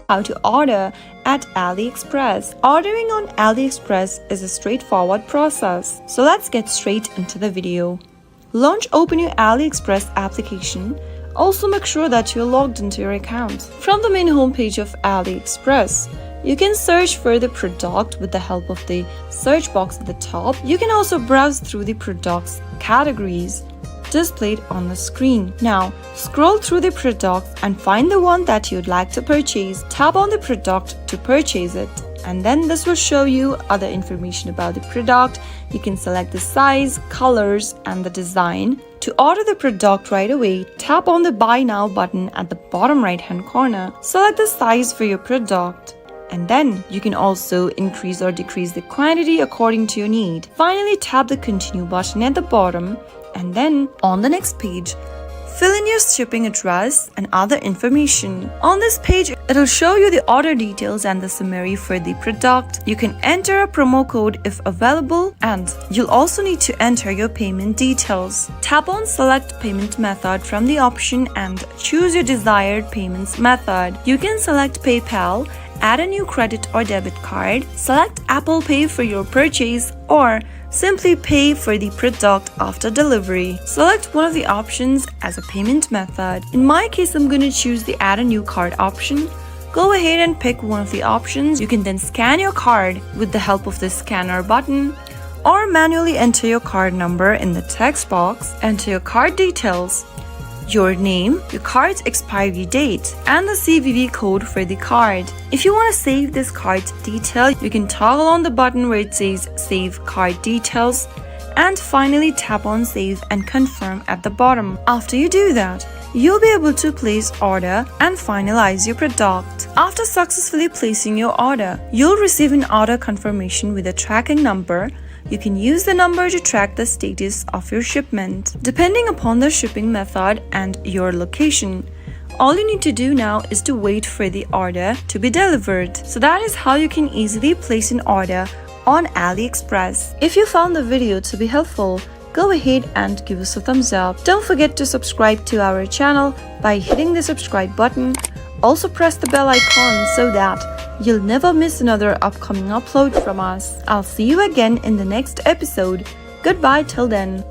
How to order at AliExpress. Ordering on AliExpress is a straightforward process. So let's get straight into the video. Open your AliExpress application. Also make sure that you're logged into your account. From the main homepage of AliExpress, you can search for the product with the help of the search box at the top. You can also browse through the product's categories displayed on the screen. Now, scroll through the products and find the one that you'd like to purchase. Tap on the product to purchase it. And then this will show you other information about the product. You can select the size, colors, and the design. To order the product right away, tap on the Buy Now button at the bottom right-hand corner. Select the size for your product. And then you can also increase or decrease the quantity according to your need. Finally, tap the Continue button at the bottom. And then on the next page, fill in your shipping address and other information. On this page, it'll show you the order details and the summary for the product. You can enter a promo code if available, and you'll also need to enter your payment details. Tap on Select Payment Method from the option and choose your desired payments method. You can select PayPal, add a new credit or debit card, select Apple Pay for your purchase, or simply pay for the product after delivery. Select one of the options as a payment method. In my case, I'm going to choose the Add a New Card option. Go ahead and pick one of the options. You can then scan your card with the help of the scanner button, or manually enter your card number in the text box. Enter your card details, your name, your card's expiry date, and the CVV code for the card. If you want to save this card's detail, you can toggle on the button where it says Save Card Details, and finally tap on Save and Confirm at the bottom. After you do that, you'll be able to place order and finalize your product. After successfully placing your order, you'll receive an order confirmation with a tracking number. You can use the number to track the status of your shipment. Depending upon the shipping method and your location, all you need to do now is to wait for the order to be delivered. So that is how you can easily place an order on AliExpress. If you found the video to be helpful, go ahead and give us a thumbs up. Don't forget to subscribe to our channel by hitting the subscribe button. Also press the bell icon so that you'll never miss another upcoming upload from us. I'll see you again in the next episode. Goodbye till then.